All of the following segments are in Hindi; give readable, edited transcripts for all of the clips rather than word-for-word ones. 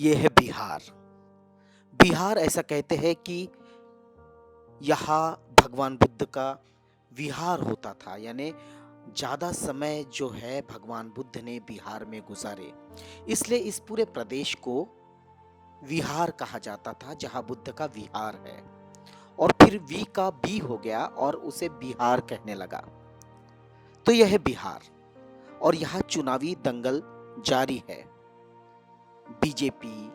ये है बिहार। बिहार ऐसा कहते हैं कि यहाँ भगवान बुद्ध का विहार होता था, यानी ज़्यादा समय जो है भगवान बुद्ध ने बिहार में गुजारे, इसलिए इस पूरे प्रदेश को विहार कहा जाता था, जहाँ बुद्ध का विहार है। और फिर वी का बी हो गया और उसे बिहार कहने लगा। तो यह है बिहार और यहाँ चुनावी दंगल जारी है। बीजेपी,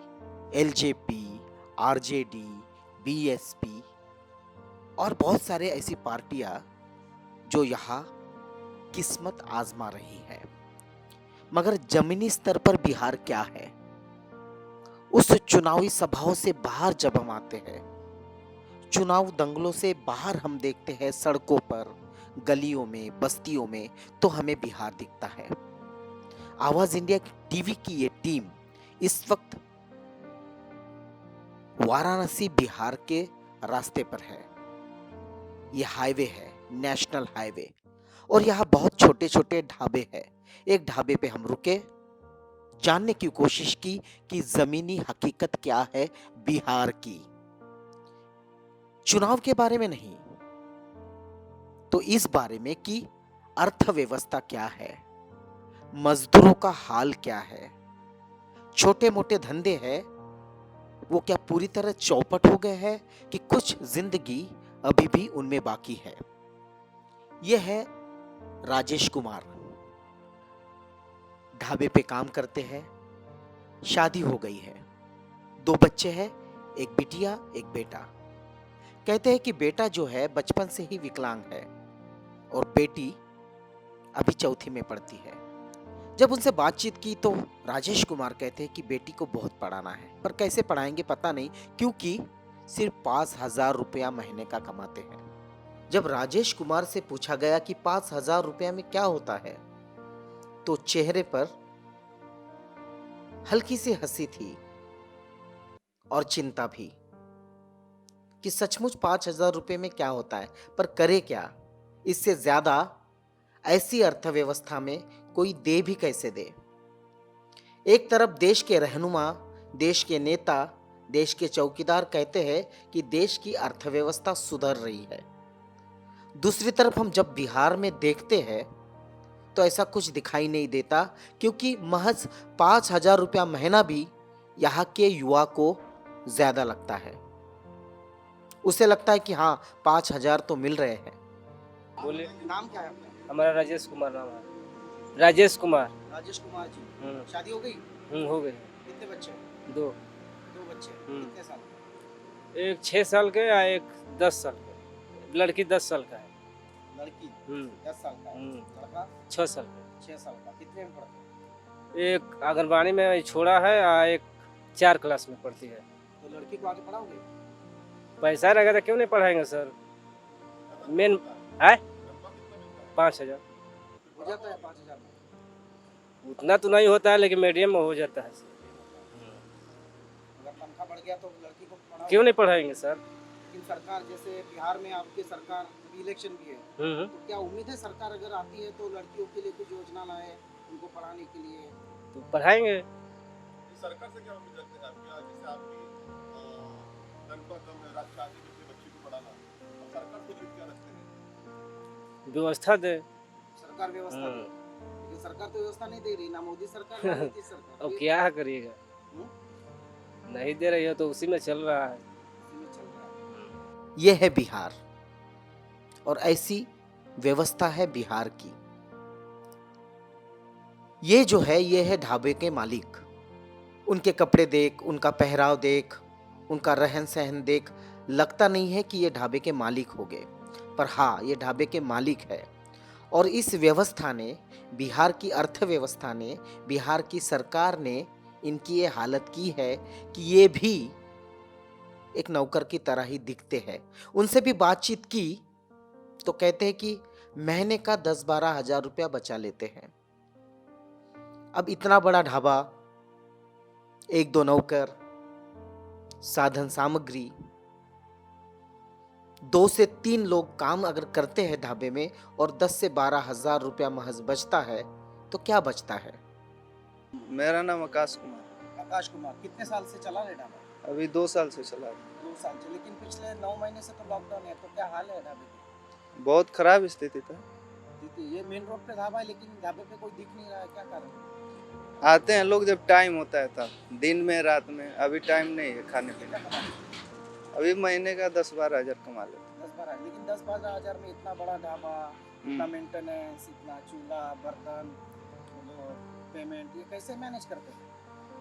एलजेपी, आरजेडी, बीएसपी और बहुत सारे ऐसी पार्टियां जो यहाँ किस्मत आजमा रही है। मगर जमीनी स्तर पर बिहार क्या है? उस चुनावी सभाओं से बाहर जब हम आते हैं, चुनाव दंगलों से बाहर हम देखते हैं सड़कों पर, गलियों में, बस्तियों में, तो हमें बिहार दिखता है। आवाज इंडिया टीवी की ये टीम इस वक्त वाराणसी बिहार के रास्ते पर है। ये हाईवे है, नेशनल हाईवे, और यहाँ बहुत छोटे छोटे ढाबे हैं। एक ढाबे पे हम रुके, जानने की कोशिश की कि जमीनी हकीकत क्या है बिहार की। चुनाव के बारे में नहीं, तो इस बारे में कि अर्थव्यवस्था क्या है, मजदूरों का हाल क्या है, छोटे मोटे धंधे हैं वो क्या पूरी तरह चौपट हो गए हैं कि कुछ जिंदगी अभी भी उनमें बाकी है। यह है राजेश कुमार, ढाबे पे काम करते हैं, शादी हो गई है, 2 बच्चे हैं, एक बिटिया एक बेटा। कहते हैं कि बेटा जो है बचपन से ही विकलांग है और बेटी अभी चौथी में पढ़ती है। जब उनसे बातचीत की तो राजेश कुमार कहते हैं कि बेटी को बहुत पढ़ाना है, पर कैसे पढ़ाएंगे पता नहीं, क्योंकि सिर्फ 5,000 रुपया महीने का कमाते हैं। जब राजेश कुमार से पूछा गया कि 5,000 रुपया में क्या होता है, तो चेहरे पर हल्की सी हंसी थी और चिंता भी कि सचमुच 5,000 रुपये में क्या होता है, पर करे क्या। इससे ज्यादा ऐसी अर्थव्यवस्था में कोई दे भी कैसे दे। एक तरफ देश के रहनुमा, देश के नेता, देश के चौकीदार कहते हैं कि देश की अर्थव्यवस्था सुधर रही है। दूसरी तरफ हम जब बिहार में देखते हैं तो ऐसा कुछ दिखाई नहीं देता, क्योंकि महज 5,000 रुपया महीना भी यहाँ के युवा को ज्यादा लगता है। उसे लगता है कि हाँ 5,000 तो मिल रहे हैं। बोले। नाम क्या है आपका? हमारा राजेश कुमार नाम है। राजेश कुमार। राजेश कुमार जी। शादी हो गई? हो गई। कितने बच्चे? 2। 2 बच्चे। कितने साल? एक 6 साल के या एक 10 साल के। लड़की 10 साल का है। लड़की 10 साल का है। लड़का 6 साल का। 6 साल का। कितने में पढ़ते हैं? एक आंगनबाड़ी में छोड़ा है और एक 4 क्लास में पढ़ती है। तो लड़की को आगे पढ़ाओगे? पैसा रहेगा तो क्यों नहीं पढ़ाएंगे सर। मेन है 5,000। हो जाता है 5,000 में? उतना तो नहीं होता है, लेकिन मीडियम में हो जाता है। अगर तनख्वाह बढ़ गया तो लड़की को पढ़ाओगे? क्यों नहीं पढ़ाएंगे सर। लेकिन सरकार, जैसे बिहार में आपकी सरकार, अभी इलेक्शन भी है, तो क्या उम्मीद है सरकार अगर आती है तो लड़कियों के लिए कुछ योजना लाए उनको पढ़ाने के लिए? तो पढ़ाएंगे। सरकार से क्या उम्मीद रखते हैं आप? जैसे आपकी तनख्वाह कम है, रात शादी में बच्चे को पढ़ाना, अब सरकार से उम्मीद क्या रखते हैं? व्यवस्था दे। सरकार व्यवस्था दे। लेकिन सरकार तो व्यवस्था नहीं दे रही, ना मोदी सरकार ना नीतीश सरकार। अब क्या करिएगा, नहीं दे रही हो तो उसी में चल रहा है। इसी में चल रहा है। ये है बिहार और ऐसी व्यवस्था है बिहार की। ये जो है, ये है ढाबे के मालिक। उनके कपड़े देख, उनका पहराव देख, उनका रहन सहन देख, लगता नहीं है कि ये ढाबे के मालिक हो गए, पर हाँ ये ढाबे के मालिक है। और इस व्यवस्था ने, बिहार की अर्थव्यवस्था ने, बिहार की सरकार ने इनकी ये हालत की है कि ये भी एक नौकर की तरह ही दिखते हैं। उनसे भी बातचीत की तो कहते हैं कि महीने का 10-12 हजार रुपया बचा लेते हैं। अब इतना बड़ा ढाबा, 1-2 नौकर, साधन सामग्री, 2 से 3 लोग काम अगर करते हैं ढाबे में और 10 से 12 हजार रुपया महज बचता है, तो क्या बचता है? मेरा नाम आकाश कुमार। आकाश कुमार, कितने साल से चला है ढाबा? अभी 2 साल से चला रहा 2 साल से, लेकिन पिछले 9 महीने से तो लॉकडाउन है, तो क्या हाल है ढाबे की? हूँ। बहुत खराब स्थिति था। ये मेन रोड पे ढाबा है, लेकिन ढाबे पे कोई दिख नहीं रहा है, क्या कारण? आते हैं लोग जब टाइम होता है तब, दिन में रात में। अभी टाइम नहीं है खाने कितना पीने। कमा अभी महीने का 10-12 हज़ार कमा लेते हैं। 10-12, लेकिन 10-12 हजार में इतना बड़ा ढाबा, इतना हम्म। मेंटेनेंस, इतना चूल्हा बर्तन, पेमेंट, ये कैसे मैनेज करते हैं?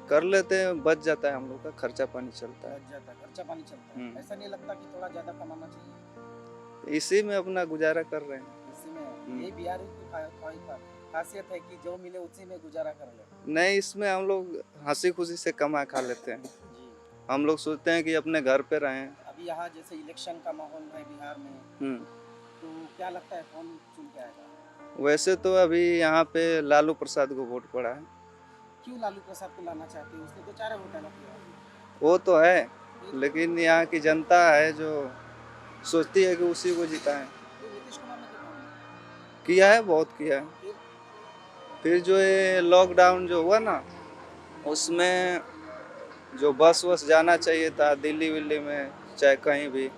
कर लेते हैं, बच जाता है हम लोग का खर्चा पानी चलता है। बच जाता है, खर्चा पानी चलता है। हम्म। ऐसा नहीं लगता कि थोड़ा ज्यादा कमाना चाहिए? इसी में अपना गुजारा कर रहे हैं। इसी में ये बिहारी की खासियत है कि जो मिले उसी में गुजारा कर ले। नहीं, इसमें हम लोग हंसी खुशी से कमा खा लेते हैं। जी, हम लोग सोचते हैं कि अपने घर पे रहें। अभी यहाँ जैसे इलेक्शन का माहौल है बिहार में, हम्म। तो क्या लगता है कौन चुन के आएगा? वैसे तो अभी यहाँ पे लालू प्रसाद को वोट पड़ा है। क्यों लालू प्रसाद को लाना चाहते हैं? उसने तो 4 घोटाला किया। वो तो है, लेकिन यहाँ की जनता है जो सोचती है कि उसी को जिताएं। तो नीतीश कुमार ने तो काम किया है, बहुत किया है। फिर फिर जो ये लॉकडाउन जो हुआ ना, उसमें जो बस वस जाना चाहिए था दिल्ली विल्ली में चाहे कहीं भी,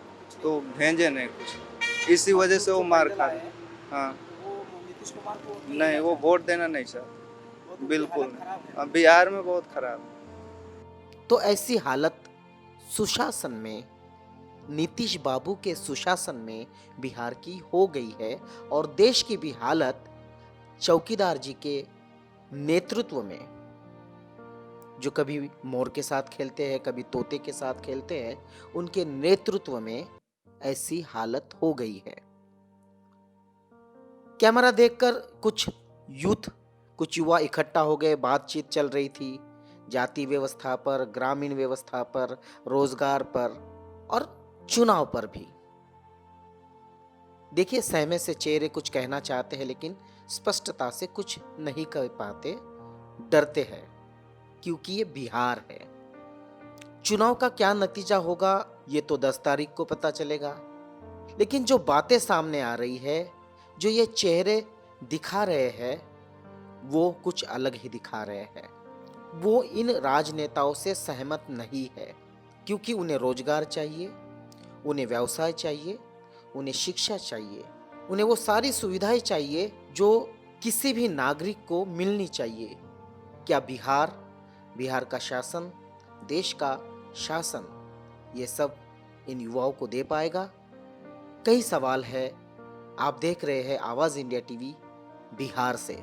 तो भेजे नहीं कुछ। इसी वजह से वो मार खा रहे। हाँ, वो नीतीश कुमार को वोट नहीं वो वोट देना नहीं चाहते, वो तो बिल्कुल हालत खराब है। अब बिहार में बहुत खराब है। तो ऐसी हालत सुशासन में, नीतीश बाबू के सुशासन में बिहार की हो गई है, और देश की भी हालत चौकीदार जी के नेतृत्व में, जो कभी मोर के साथ खेलते हैं, कभी तोते के साथ खेलते हैं, उनके नेतृत्व में ऐसी हालत हो गई है। कैमरा देखकर कुछ कुछ युवा इकट्ठा हो गए, बातचीत चल रही थी जाति व्यवस्था पर, ग्रामीण व्यवस्था पर, रोजगार पर और चुनाव पर भी। देखिए, सहमे से चेहरे कुछ कहना चाहते हैं, लेकिन स्पष्टता से कुछ नहीं कह पाते, डरते हैं, क्योंकि ये बिहार है। चुनाव का क्या नतीजा होगा ये तो 10 तारीख को पता चलेगा, लेकिन जो बातें सामने आ रही है, जो ये चेहरे दिखा रहे हैं, वो कुछ अलग ही दिखा रहे हैं। वो इन राजनेताओं से सहमत नहीं है, क्योंकि उन्हें रोजगार चाहिए, उन्हें व्यवसाय चाहिए, उन्हें शिक्षा चाहिए, उन्हें वो सारी सुविधाएं चाहिए जो किसी भी नागरिक को मिलनी चाहिए। क्या बिहार का शासन, देश का शासन ये सब इन युवाओं को दे पाएगा? कई सवाल है। आप देख रहे हैं आवाज इंडिया टीवी बिहार से।